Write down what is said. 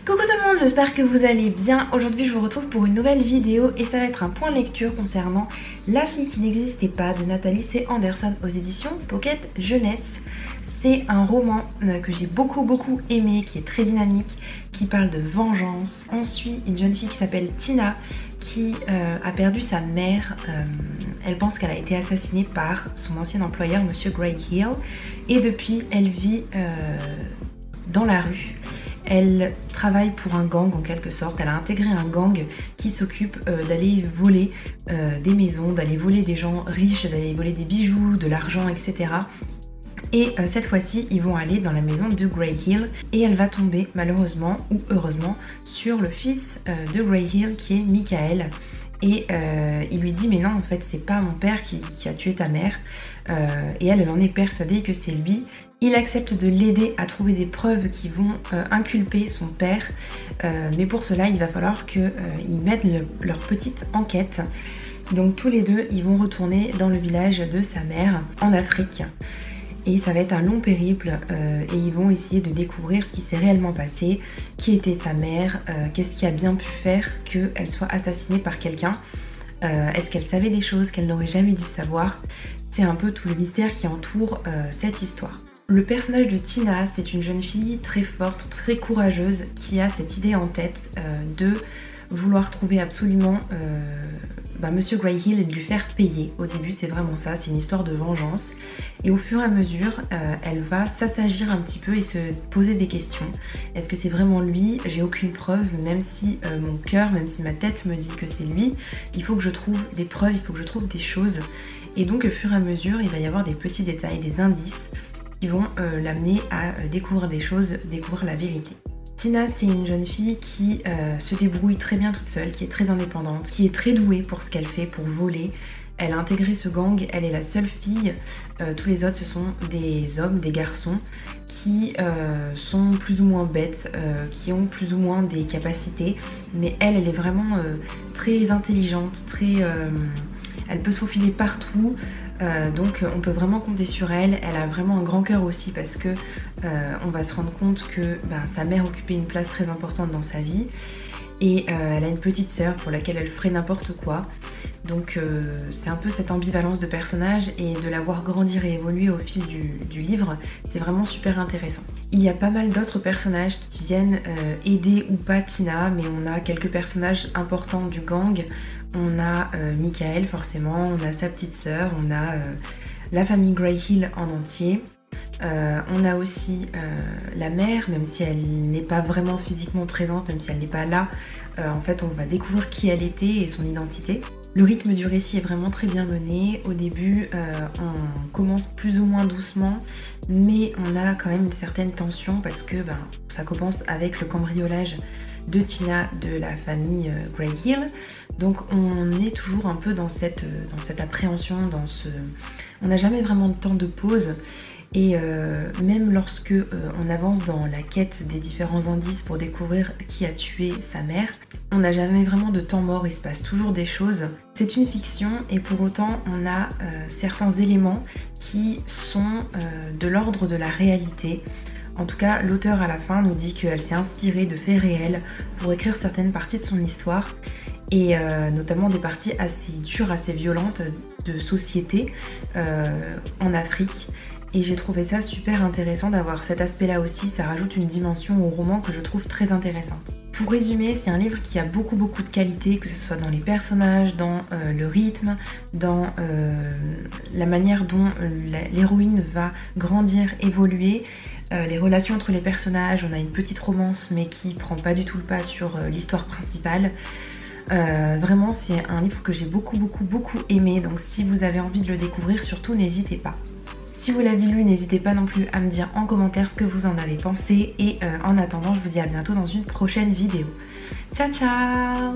Coucou tout le monde, j'espère que vous allez bien. Aujourd'hui je vous retrouve pour une nouvelle vidéo et ça va être un point lecture concernant La fille qui n'existait pas de Nathalie C. Anderson aux éditions Pocket Jeunesse. C'est un roman que j'ai beaucoup aimé, qui est très dynamique, qui parle de vengeance. On suit une jeune fille qui s'appelle Tina qui a perdu sa mère. Elle pense qu'elle a été assassinée par son ancien employeur, Monsieur Greyhill, et depuis elle vit dans la rue. Elle travaille pour un gang en quelque sorte, elle a intégré un gang qui s'occupe d'aller voler des maisons, d'aller voler des gens riches, d'aller voler des bijoux, de l'argent, etc. Et cette fois-ci, ils vont aller dans la maison de Greyhill et elle va tomber malheureusement ou heureusement sur le fils de Greyhill qui est Michael. Et il lui dit mais non en fait c'est pas mon père qui a tué ta mère et elle en est persuadée que c'est lui. Il accepte de l'aider à trouver des preuves qui vont inculper son père mais pour cela il va falloir qu'ils mettent leur petite enquête. Donc tous les deux ils vont retourner dans le village de sa mère en Afrique. Et ça va être un long périple et ils vont essayer de découvrir ce qui s'est réellement passé, qui était sa mère, qu'est-ce qui a bien pu faire qu'elle soit assassinée par quelqu'un, est-ce qu'elle savait des choses qu'elle n'aurait jamais dû savoir. C'est un peu tout le mystère qui entoure cette histoire. Le personnage de Tina, c'est une jeune fille très forte, très courageuse, qui a cette idée en tête de vouloir trouver absolument Monsieur Greyhill et de lui faire payer. Au début c'est vraiment ça, c'est une histoire de vengeance et au fur et à mesure elle va s'assagir un petit peu et se poser des questions. Est-ce que c'est vraiment lui? J'ai aucune preuve, même si mon cœur, même si ma tête me dit que c'est lui, il faut que je trouve des preuves, il faut que je trouve des choses. Et donc au fur et à mesure il va y avoir des petits détails, des indices qui vont l'amener à découvrir des choses, découvrir la vérité. Tina, c'est une jeune fille qui se débrouille très bien toute seule, qui est très indépendante, qui est très douée pour ce qu'elle fait, pour voler. Elle a intégré ce gang, elle est la seule fille, tous les autres ce sont des hommes, des garçons qui sont plus ou moins bêtes, qui ont plus ou moins des capacités, mais elle est vraiment très intelligente, elle peut se faufiler partout. Donc on peut vraiment compter sur elle. Elle a vraiment un grand cœur aussi parce que on va se rendre compte que sa mère occupait une place très importante dans sa vie et elle a une petite sœur pour laquelle elle ferait n'importe quoi. Donc c'est un peu cette ambivalence de personnage et de la voir grandir et évoluer au fil du livre, c'est vraiment super intéressant. Il y a pas mal d'autres personnages qui viennent aider ou pas Tina, mais on a quelques personnages importants du gang. On a Michael forcément, on a sa petite sœur, on a la famille Greyhill en entier. On a aussi la mère, même si elle n'est pas vraiment physiquement présente, même si elle n'est pas là, en fait on va découvrir qui elle était et son identité. Le rythme du récit est vraiment très bien mené. Au début on commence plus ou moins doucement, mais on a quand même une certaine tension parce que ça commence avec le cambriolage de Tina de la famille Greyhill. Donc on est toujours un peu dans cette appréhension, on n'a jamais vraiment de temps de pause. Et même lorsque on avance dans la quête des différents indices pour découvrir qui a tué sa mère, on n'a jamais vraiment de temps mort, il se passe toujours des choses. C'est une fiction et pour autant on a certains éléments qui sont de l'ordre de la réalité. En tout cas, l'auteur à la fin nous dit qu'elle s'est inspirée de faits réels pour écrire certaines parties de son histoire et notamment des parties assez dures, assez violentes de société en Afrique. Et j'ai trouvé ça super intéressant d'avoir cet aspect-là aussi, ça rajoute une dimension au roman que je trouve très intéressante. Pour résumer, c'est un livre qui a beaucoup de qualités, que ce soit dans les personnages, dans le rythme, dans la manière dont l'héroïne va grandir, évoluer, les relations entre les personnages. On a une petite romance mais qui prend pas du tout le pas sur l'histoire principale. Vraiment c'est un livre que j'ai beaucoup aimé, donc si vous avez envie de le découvrir, surtout n'hésitez pas. Si vous l'avez lu, n'hésitez pas non plus à me dire en commentaire ce que vous en avez pensé et en attendant je vous dis à bientôt dans une prochaine vidéo. Ciao ciao!